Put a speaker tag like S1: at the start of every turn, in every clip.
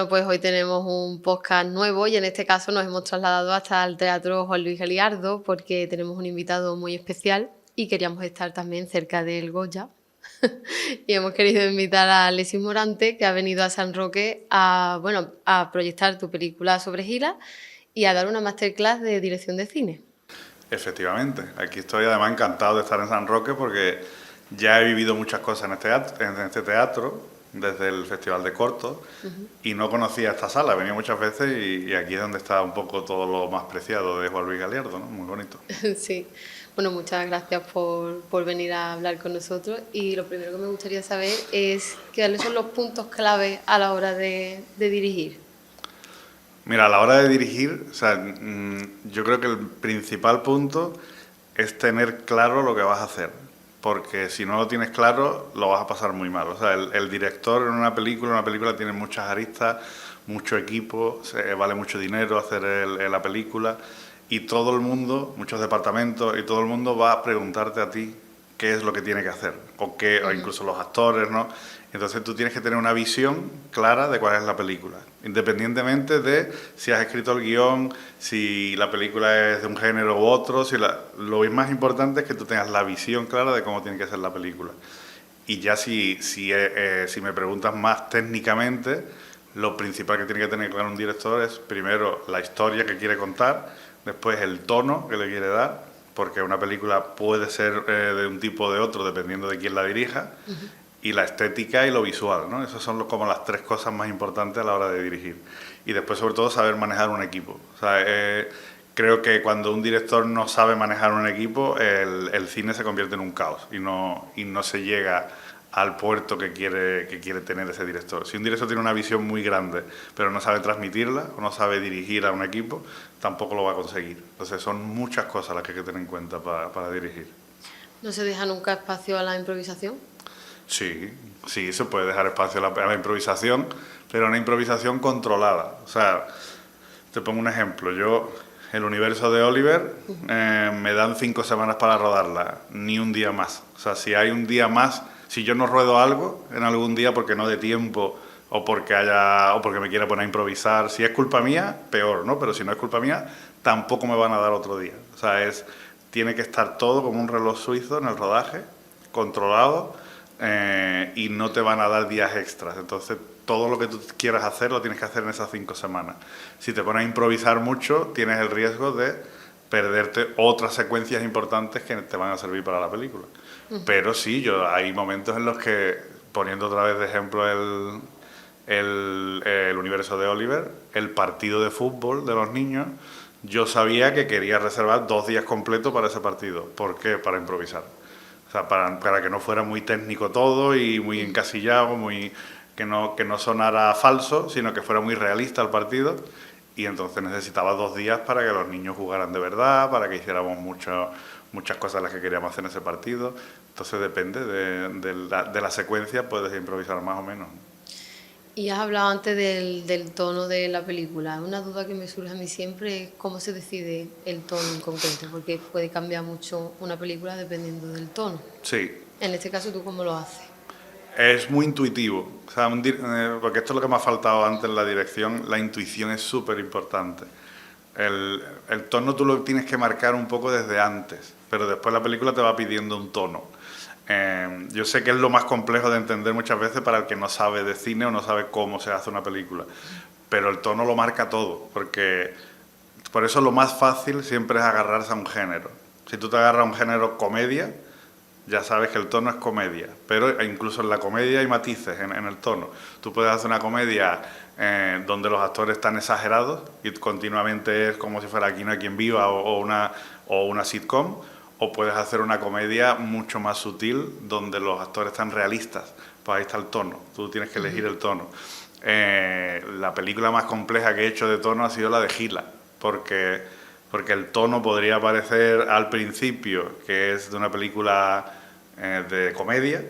S1: Bueno, pues hoy tenemos un podcast nuevo y en este caso nos hemos trasladado hasta el Teatro Juan Luis Galiardo porque tenemos un invitado muy especial y queríamos estar también cerca del Goya. Y hemos querido invitar a Alexis Morante, que ha venido a San Roque a proyectar tu película sobre Gila y a dar una masterclass de dirección de cine.
S2: Efectivamente, aquí estoy además encantado de estar en San Roque porque ya he vivido muchas cosas en este teatro, desde el Festival de Cortos, y no conocía esta sala, venía muchas veces y aquí es donde está un poco todo lo más preciado de Juan Luis Galiardo, ¿no? Muy bonito.
S1: Sí, bueno, muchas gracias por venir a hablar con nosotros y lo primero que me gustaría saber es cuáles son los puntos clave a la hora de dirigir.
S2: Mira, a la hora de dirigir, o sea, yo creo que el principal punto es tener claro lo que vas a hacer, porque si no lo tienes claro, lo vas a pasar muy mal. O sea, el director en una película tiene muchas aristas, mucho equipo, vale mucho dinero hacer la película, y todo el mundo, muchos departamentos, y todo el mundo va a preguntarte a ti qué es lo que tiene que hacer, o incluso los actores, ¿no? Entonces tú tienes que tener una visión clara de cuál es la película, independientemente de si has escrito el guión, si la película es de un género u otro, lo más importante es que tú tengas la visión clara de cómo tiene que ser la película. Y ya si me preguntas más técnicamente, lo principal que tiene que tener claro un director es primero la historia que quiere contar, después el tono que le quiere dar, porque una película puede ser de un tipo o de otro dependiendo de quién la dirija, y la estética y lo visual, ¿no? Esas son como las tres cosas más importantes a la hora de dirigir. Y después, sobre todo, saber manejar un equipo. O sea, creo que cuando un director no sabe manejar un equipo, el cine se convierte en un caos y no se llega al puerto que quiere tener ese director. Si un director tiene una visión muy grande, pero no sabe transmitirla o no sabe dirigir a un equipo, tampoco lo va a conseguir. Entonces son muchas cosas las que hay que tener en cuenta para dirigir.
S1: ¿No se deja nunca espacio a la improvisación?
S2: Sí, sí, se puede dejar espacio a la improvisación, pero una improvisación controlada. O sea, te pongo un ejemplo. El universo de Oliver, me dan 5 semanas para rodarla, ni un día más. O sea, si hay un día más, si yo no ruedo algo en algún día porque no dé tiempo o porque me quiera poner a improvisar, si es culpa mía, peor, ¿no? Pero si no es culpa mía, tampoco me van a dar otro día. O sea, tiene que estar todo como un reloj suizo en el rodaje, controlado, y no te van a dar días extras. Entonces, todo lo que tú quieras hacer lo tienes que hacer en esas 5 semanas. Si te pones a improvisar mucho, tienes el riesgo de perderte otras secuencias importantes que te van a servir para la película. Pero sí, hay momentos en los que, poniendo otra vez de ejemplo el universo de Oliver, el partido de fútbol de los niños, yo sabía que quería reservar 2 días completos para ese partido. ¿Por qué? Para improvisar. O sea, para que no fuera muy técnico todo y muy encasillado, que no sonara falso, sino que fuera muy realista el partido. Y entonces necesitaba 2 días para que los niños jugaran de verdad, para que hiciéramos muchas cosas las que queríamos hacer en ese partido. Entonces depende de la secuencia, puedes improvisar más o menos.
S1: Y has hablado antes del tono de la película. Una duda que me surge a mí siempre es cómo se decide el tono en concreto, porque puede cambiar mucho una película dependiendo del tono.
S2: Sí,
S1: En este caso, ¿tú cómo lo haces?
S2: es muy intuitivo, o sea, porque esto es lo que me ha faltado antes en la dirección, la intuición es súper importante. El tono tú lo tienes que marcar un poco desde antes, pero después la película te va pidiendo un tono. Yo sé que es lo más complejo de entender muchas veces para el que no sabe de cine o no sabe cómo se hace una película, pero el tono lo marca todo, porque por eso lo más fácil siempre es agarrarse a un género. Si tú te agarras a un género comedia, ya sabes que el tono es comedia, pero incluso en la comedia hay matices en el tono. Tú puedes hacer una comedia donde los actores están exagerados y continuamente es como si fuera Aquí no hay quien viva o una sitcom, o puedes hacer una comedia mucho más sutil donde los actores están realistas. Pues ahí está el tono, tú tienes que elegir el tono. La película más compleja que he hecho de tono ha sido la de Gila, porque el tono podría parecer al principio que es de una película de comedia,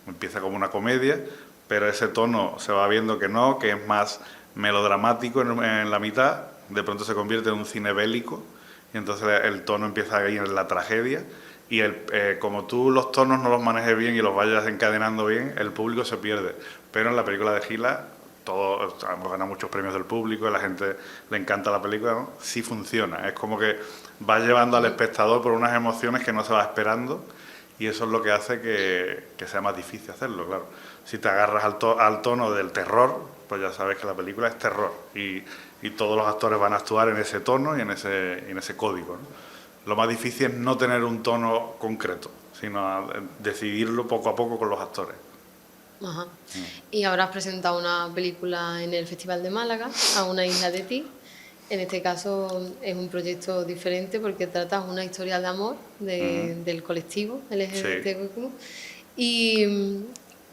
S2: empieza como una comedia, pero ese tono se va viendo que no, que es más melodramático en la mitad, de pronto se convierte en un cine bélico, y entonces el tono empieza a ir en la tragedia, y como tú los tonos no los manejes bien y los vayas encadenando bien, el público se pierde. Pero en la película de Gila todo, hemos ganado muchos premios del público, a la gente le encanta la película, ¿no? Sí funciona, es como que va llevando al espectador por unas emociones que no se va esperando y eso es lo que hace que sea más difícil hacerlo, claro. Si te agarras al tono del terror, pues ya sabes que la película es terror y todos los actores van a actuar en ese tono y en ese código, ¿no? Lo más difícil es no tener un tono concreto, sino decidirlo poco a poco con los actores.
S1: Ajá. Y ahora has presentado una película en el Festival de Málaga, A una isla de ti. En este caso es un proyecto diferente porque trata una historia de amor del colectivo
S2: Sí.
S1: LGBTQ. Y,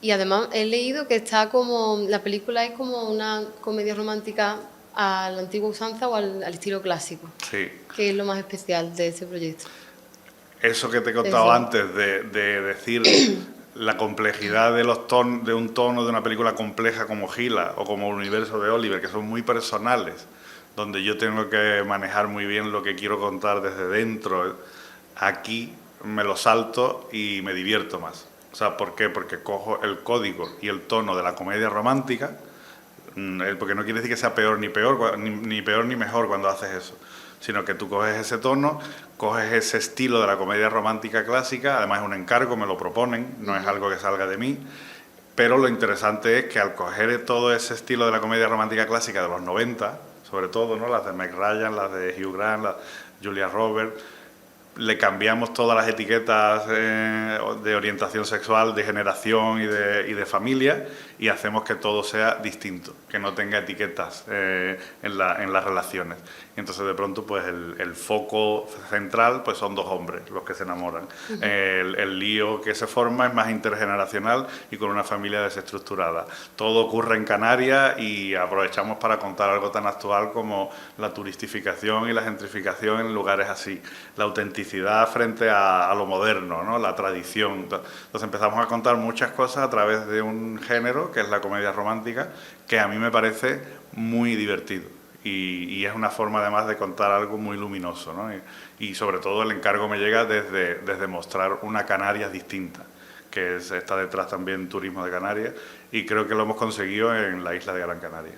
S1: y además he leído que está como, la película es como una comedia romántica a la antigua usanza o al estilo clásico.
S2: Sí.
S1: ¿Qué es lo más especial de ese proyecto?
S2: Eso que te he contado
S1: Eso.
S2: antes de decir la complejidad de de un tono de una película compleja como Gila o como el universo de Oliver, que son muy personales, donde yo tengo que manejar muy bien lo que quiero contar desde dentro. Aquí me lo salto y me divierto más. O sea, ¿por qué? Porque cojo el código y el tono de la comedia romántica, porque no quiere decir que sea peor ni peor, ni peor ni mejor cuando haces eso, sino que tú coges ese tono, coges ese estilo de la comedia romántica clásica, además es un encargo, me lo proponen, no es algo que salga de mí, pero lo interesante es que al coger todo ese estilo de la comedia romántica clásica de los 90, sobre todo, ¿no? Las de Meg Ryan, las de Hugh Grant, las de Julia Roberts, le cambiamos todas las etiquetas de orientación sexual, de generación y de familia y hacemos que todo sea distinto, que no tenga etiquetas en las relaciones. Y entonces de pronto pues el foco central pues son dos hombres los que se enamoran. El lío que se forma es más intergeneracional y con una familia desestructurada. Todo ocurre en Canarias y aprovechamos para contar algo tan actual como la turistificación y la gentrificación en lugares así, la autenticidad frente a lo moderno, ¿no? La tradición. Entonces empezamos a contar muchas cosas a través de un género que es la comedia romántica, que a mí me parece muy divertido. Y es una forma además de contar algo muy luminoso, ¿no? Y sobre todo el encargo me llega desde mostrar una Canarias distinta, que está detrás también Turismo de Canarias, y creo que lo hemos conseguido en la isla de Gran Canaria.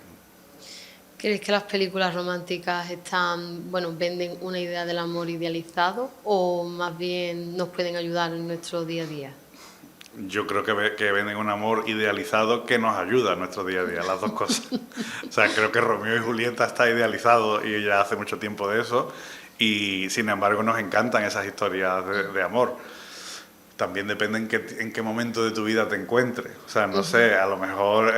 S1: ¿Crees que las películas románticas venden una idea del amor idealizado o más bien nos pueden ayudar en nuestro día a día?
S2: Yo creo que venden un amor idealizado que nos ayuda en nuestro día a día, las dos cosas. O sea, creo que Romeo y Julieta está idealizado y ya hace mucho tiempo de eso y sin embargo nos encantan esas historias de amor. También depende en qué momento de tu vida te encuentres. O sea, no sé, a lo mejor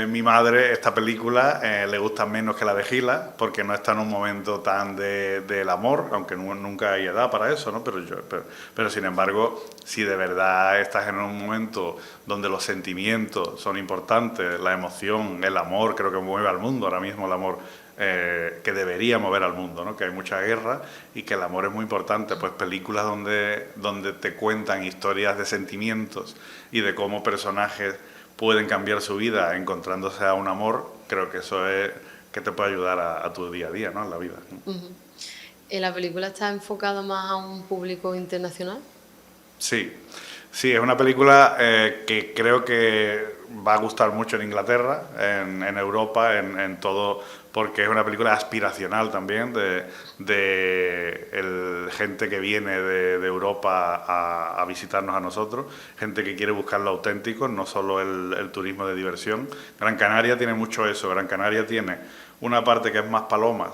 S2: mi madre, esta película, le gusta menos que la de Gila, porque no está en un momento tan del amor, aunque nunca hay edad para eso, ¿no? Pero sin embargo, si de verdad estás en un momento donde los sentimientos son importantes, la emoción, el amor, creo que mueve al mundo ahora mismo el amor, que debería mover al mundo, ¿no? Que hay mucha guerra y que el amor es muy importante. Pues películas donde te cuentan historias de sentimientos y de cómo personajes pueden cambiar su vida encontrándose a un amor, creo que eso es que te puede ayudar a tu día a día, ¿no? En la vida.
S1: ¿La película está enfocada más a un público internacional?
S2: Sí, sí, es una película que creo que va a gustar mucho en Inglaterra, en Europa, en todo, porque es una película aspiracional también de gente que viene de Europa a visitarnos a nosotros, gente que quiere buscar lo auténtico, no solo el turismo de diversión. Gran Canaria tiene mucho eso, Gran Canaria tiene una parte que es más palomas,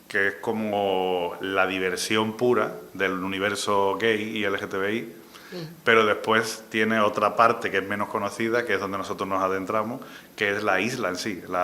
S2: que es como la diversión pura del universo gay y LGTBI, pero después tiene otra parte que es menos conocida, que es donde nosotros nos adentramos, que es la isla en sí, el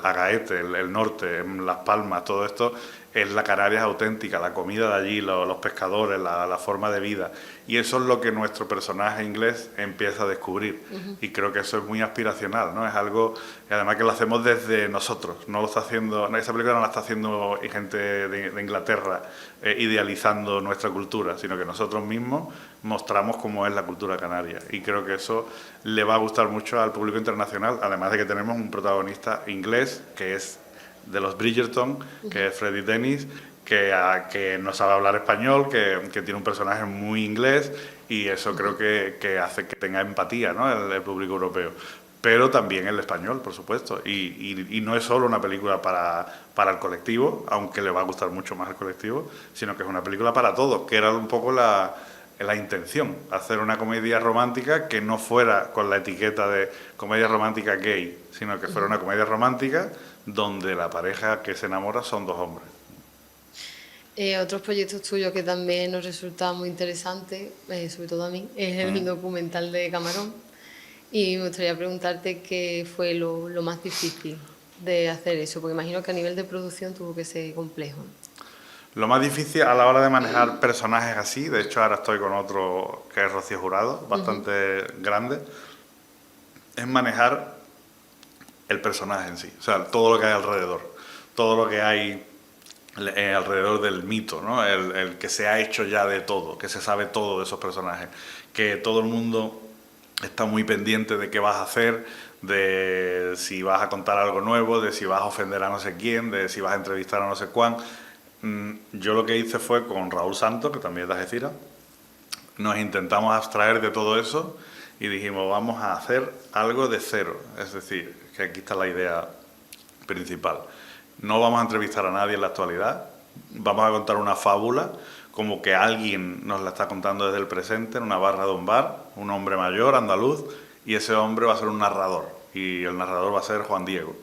S2: Agaete, el norte, Las Palmas, todo esto es la Canarias auténtica, la comida de allí, los pescadores, la forma de vida. Y eso es lo que nuestro personaje inglés empieza a descubrir. Y creo que eso es muy aspiracional, ¿no? Es algo, y además que lo hacemos desde nosotros. No lo está haciendo, esa película no la está haciendo gente de Inglaterra idealizando nuestra cultura, sino que nosotros mismos mostramos cómo es la cultura canaria. Y creo que eso le va a gustar mucho al público internacional, además de que tenemos un protagonista inglés que es de los Bridgerton, que es Freddie Dennis, que no sabe hablar español, que tiene un personaje muy inglés y eso creo que hace que tenga empatía, ¿no? el público europeo. pero también el español, por supuesto. Y no es solo una película para el colectivo, aunque le va a gustar mucho más al colectivo, sino que es una película para todos, que era un poco la intención, hacer una comedia romántica que no fuera con la etiqueta de comedia romántica gay, sino que fuera una comedia romántica donde la pareja que se enamora son dos hombres.
S1: Otros proyectos tuyos que también nos resultan muy interesantes, sobre todo a mí, es el documental de Camarón. Y me gustaría preguntarte qué fue lo más difícil de hacer eso, porque imagino que a nivel de producción tuvo que ser complejo.
S2: Lo más difícil a la hora de manejar personajes así, de hecho ahora estoy con otro que es Rocío Jurado, bastante grande, es manejar el personaje en sí, o sea, todo lo que hay alrededor, todo lo que hay alrededor del mito, ¿no? El que se ha hecho ya de todo, que se sabe todo de esos personajes, que todo el mundo está muy pendiente de qué vas a hacer, de si vas a contar algo nuevo, de si vas a ofender a no sé quién, de si vas a entrevistar a no sé cuán. Yo lo que hice fue con Raúl Santos, que también es de Algeciras, nos intentamos abstraer de todo eso y dijimos, vamos a hacer algo de cero. Es decir, que aquí está la idea principal. No vamos a entrevistar a nadie en la actualidad, vamos a contar una fábula como que alguien nos la está contando desde el presente en una barra de un bar, un hombre mayor, andaluz, y ese hombre va a ser un narrador, y el narrador va a ser Juan Diego,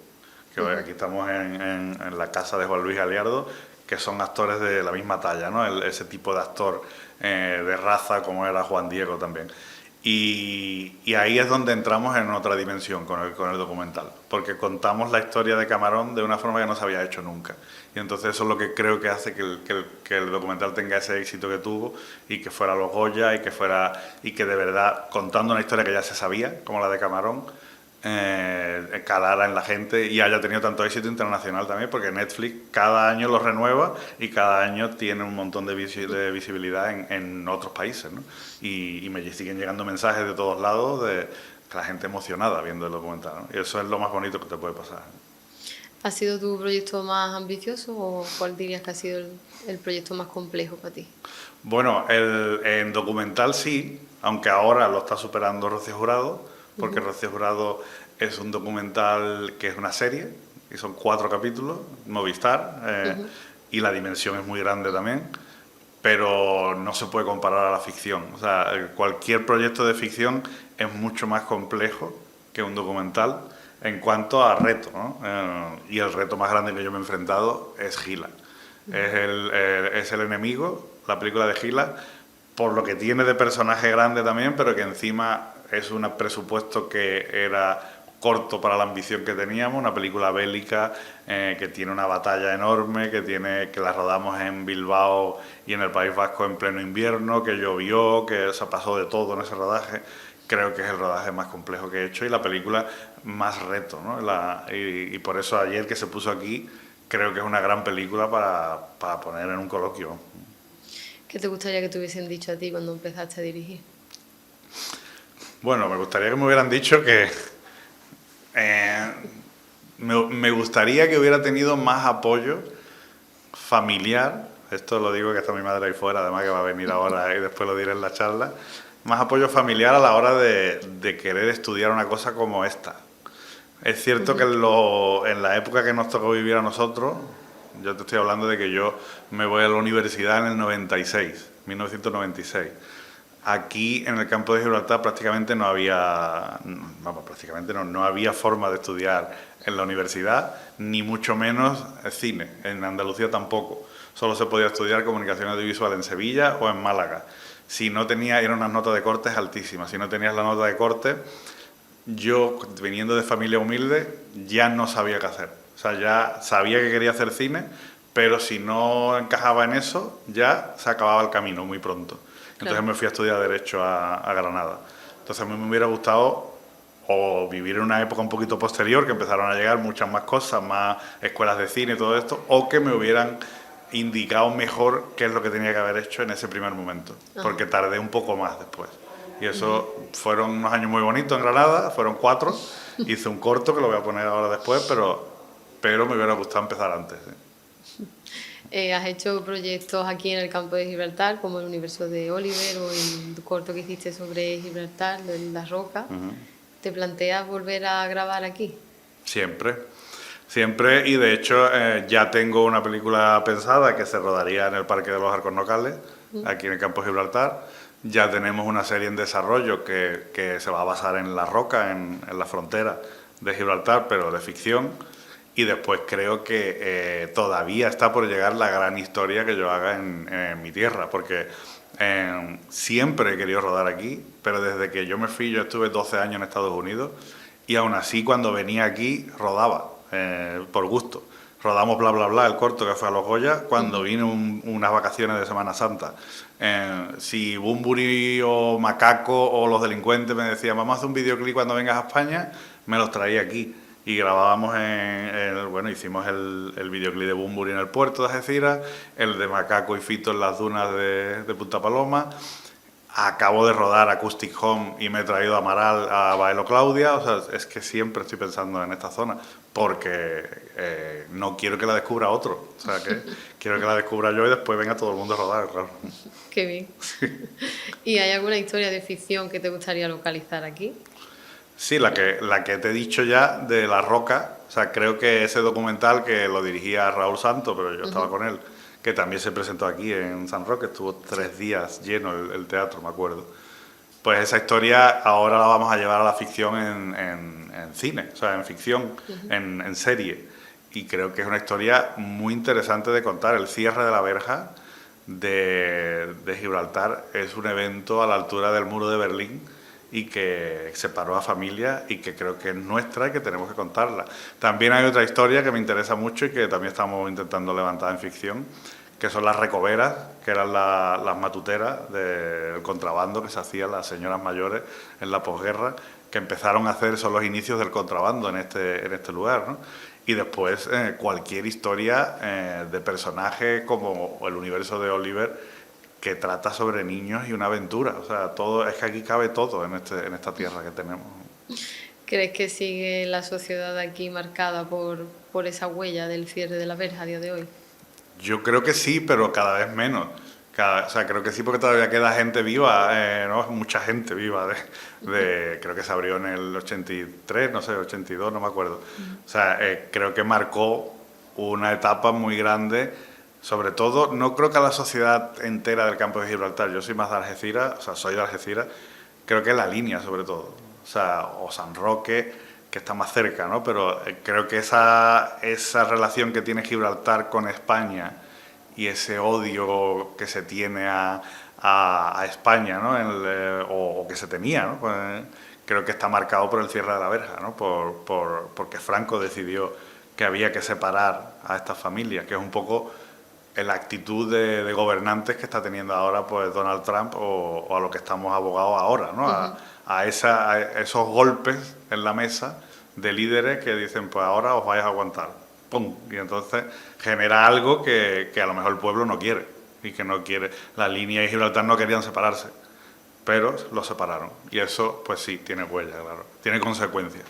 S2: que aquí estamos en la casa de Juan Luis Galiardo, que son actores de la misma talla, ¿no? Ese tipo de actor de raza como era Juan Diego también. Y ahí es donde entramos en otra dimensión con el documental, porque contamos la historia de Camarón de una forma que no se había hecho nunca. Y entonces eso es lo que creo que hace que el documental tenga ese éxito que tuvo y que fuera los Goya y que de verdad, contando una historia que ya se sabía, como la de Camarón, calara en la gente y haya tenido tanto éxito internacional también, porque Netflix cada año lo renueva y cada año tiene un montón de visibilidad en otros países, ¿no? Y me siguen llegando mensajes de todos lados de la gente emocionada viendo el documental, ¿no? Y eso es lo más bonito que te puede pasar.
S1: ¿Ha sido tu proyecto más ambicioso o cuál dirías que ha sido el proyecto más complejo para ti?
S2: Bueno, en documental sí, aunque ahora lo está superando Rocío Jurado, porque Rocío Jurado es un documental que es una serie, y son 4 capítulos, Movistar, y la dimensión es muy grande también, pero no se puede comparar a la ficción. O sea, cualquier proyecto de ficción es mucho más complejo que un documental en cuanto a reto, ¿no? Y el reto más grande que yo me he enfrentado es Gila. Es el enemigo, la película de Gila, por lo que tiene de personaje grande también, pero que encima es un presupuesto que era corto para la ambición que teníamos, una película bélica que tiene una batalla enorme, que la rodamos en Bilbao y en el País Vasco en pleno invierno, que llovió, que se pasó de todo en ese rodaje. Creo que es el rodaje más complejo que he hecho y la película más reto, ¿no? Y por eso ayer que se puso aquí, creo que es una gran película para poner en un coloquio.
S1: ¿Qué te gustaría que te hubiesen dicho a ti cuando empezaste a dirigir?
S2: Bueno, me gustaría que me hubieran dicho que me gustaría que hubiera tenido más apoyo familiar. Esto lo digo que está mi madre ahí fuera, además que va a venir ahora y después lo diré en la charla. Más apoyo familiar a la hora de querer estudiar una cosa como esta. Es cierto que en la época que nos tocó vivir a nosotros, yo te estoy hablando de que yo me voy a la universidad en el 96, 1996. Aquí en el campo de Gibraltar prácticamente no había, vamos, prácticamente no había forma de estudiar en la universidad, ni mucho menos cine, en Andalucía tampoco. Solo se podía estudiar comunicación audiovisual en Sevilla o en Málaga. Si no tenía, eran unas notas de cortes altísimas. Si no tenías la nota de corte, yo, viniendo de familia humilde, ya no sabía qué hacer. O sea, ya sabía que quería hacer cine, pero si no encajaba en eso, ya se acababa el camino muy pronto. Entonces me fui a estudiar Derecho a Granada. Entonces a mí me hubiera gustado o vivir en una época un poquito posterior, que empezaron a llegar muchas más cosas, más escuelas de cine y todo esto, o que me hubieran indicado mejor qué es lo que tenía que haber hecho en ese primer momento, porque tardé un poco más después. Y eso fueron unos años muy bonitos en Granada, fueron 4, hice un corto que lo voy a poner ahora después, pero me hubiera gustado empezar antes. ¿Sí?
S1: Has hecho proyectos aquí en el campo de Gibraltar, como el universo de Oliver o el corto que hiciste sobre Gibraltar, de La Roca. ¿Te planteas volver a grabar aquí?
S2: Siempre, siempre, y de hecho ya tengo una película pensada que se rodaría en el Parque de los Alcornocales, aquí en el Campo de Gibraltar. Ya tenemos una serie en desarrollo que se va a basar en La Roca, en la frontera de Gibraltar, pero de ficción. Y después creo que todavía está por llegar la gran historia que yo haga en mi tierra, porque siempre he querido rodar aquí, pero desde que yo me fui, yo estuve 12 años en Estados Unidos, y aún así cuando venía aquí rodaba, por gusto. Rodamos Bla Bla Bla, el corto que fue a Los Goya, cuando vine unas vacaciones de Semana Santa. Si Bunbury o Macaco o Los Delincuentes me decían, vamos a hacer un videoclip cuando vengas a España, me los traía aquí. Y grabábamos bueno, hicimos el videoclip de Bunbury en el puerto de Algeciras, el de Macaco y Fito en las dunas de Punta Paloma. Acabo de rodar Acoustic Home y me he traído a Amaral, a Baelo Claudia. O sea, es que siempre estoy pensando en esta zona, porque no quiero que la descubra otro. O sea, que quiero que la descubra yo y después venga todo el mundo a rodar, claro.
S1: Qué bien. ¿Y hay alguna historia de ficción que te gustaría localizar aquí?
S2: Sí, la que te he dicho ya, de La Roca. O sea, creo que ese documental, que lo dirigía Raúl Santo, pero yo estaba con él, que también se presentó aquí en San Roque, estuvo 3 días lleno el teatro, me acuerdo. Pues esa historia ahora la vamos a llevar a la ficción en cine, o sea, en ficción, en serie. Y creo que es una historia muy interesante de contar. El cierre de la verja de Gibraltar es un evento a la altura del muro de Berlín, y que separó a familias, y que creo que es nuestra y que tenemos que contarla. También hay otra historia que me interesa mucho y que también estamos intentando levantar en ficción, que son las recoveras, que eran las matuteras del contrabando que se hacían las señoras mayores en la posguerra, que empezaron a hacer, son los inicios del contrabando en este lugar, ¿no? Y después cualquier historia de personajes como el universo de Oliver, que trata sobre niños y una aventura. O sea, todo, es que aquí cabe todo en esta tierra que tenemos.
S1: ¿Crees que sigue la sociedad aquí marcada por esa huella del cierre de la verja a día de hoy?
S2: Yo creo que sí, pero cada vez menos. O sea, creo que sí, porque todavía queda gente viva, ¿no? Mucha gente viva. Creo que se abrió en el 83, no sé, 82, no me acuerdo. O sea, creo que marcó una etapa muy grande. Sobre todo, no creo que a la sociedad entera del Campo de Gibraltar, yo soy más de Algeciras, o sea, soy de Algeciras, creo que la línea sobre todo, o sea, o San Roque, que está más cerca, ¿no? Pero creo que esa relación que tiene Gibraltar con España y ese odio que se tiene a España, ¿no? O que se tenía, ¿no? Pues, creo que está marcado por el cierre de la verja, ¿no? Porque Franco decidió que había que separar a estas familias, que es un poco la actitud de gobernantes que está teniendo ahora pues Donald Trump, o a lo que estamos abogados ahora, ¿no? A esos golpes en la mesa de líderes que dicen, pues ahora os vais a aguantar. ¡Pum! Y entonces genera algo que a lo mejor el pueblo no quiere, y que no quiere. La línea y Gibraltar no querían separarse, pero lo separaron. Y eso, pues sí, tiene huella, claro. Tiene consecuencias.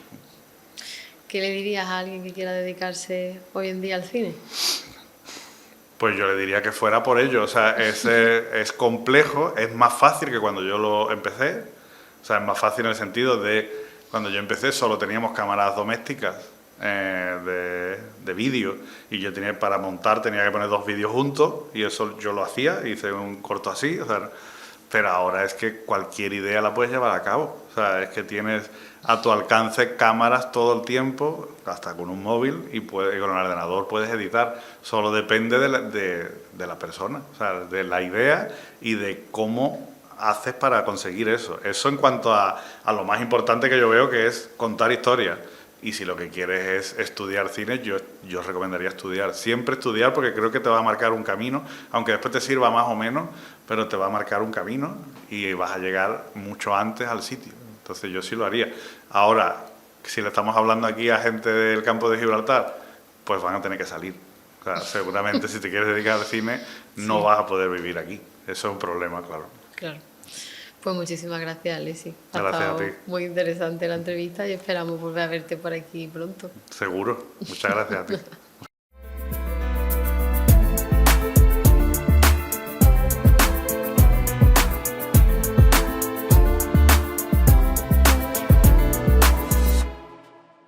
S1: ¿Qué le dirías a alguien que quiera dedicarse hoy en día al cine?
S2: Pues yo le diría que fuera por ello. O sea, es complejo, es más fácil que cuando yo lo empecé. O sea, es más fácil en el sentido de, cuando yo empecé solo teníamos cámaras domésticas de vídeo, y yo para montar tenía que poner 2 vídeos juntos, y eso yo lo hacía, hice un corto así. O sea, pero ahora es que cualquier idea la puedes llevar a cabo. O sea, es que tienes a tu alcance cámaras todo el tiempo, hasta con un móvil, y con el ordenador puedes editar. Solo depende de la persona, o sea, de la idea y de cómo haces para conseguir eso. Eso en cuanto a lo más importante que yo veo, que es contar historias. Y si lo que quieres es estudiar cine, yo recomendaría estudiar. Siempre estudiar, porque creo que te va a marcar un camino, aunque después te sirva más o menos, pero te va a marcar un camino y vas a llegar mucho antes al sitio. Entonces yo sí lo haría. Ahora, si le estamos hablando aquí a gente del Campo de Gibraltar, pues van a tener que salir. O sea, seguramente si te quieres dedicar al cine, no vas a poder vivir aquí. Eso es un problema, claro.
S1: Claro. Pues muchísimas gracias, Alessi. Ha
S2: Gracias a
S1: estado
S2: ti.
S1: muy interesante la entrevista y esperamos volver a verte por aquí pronto.
S2: Seguro. Muchas gracias a ti.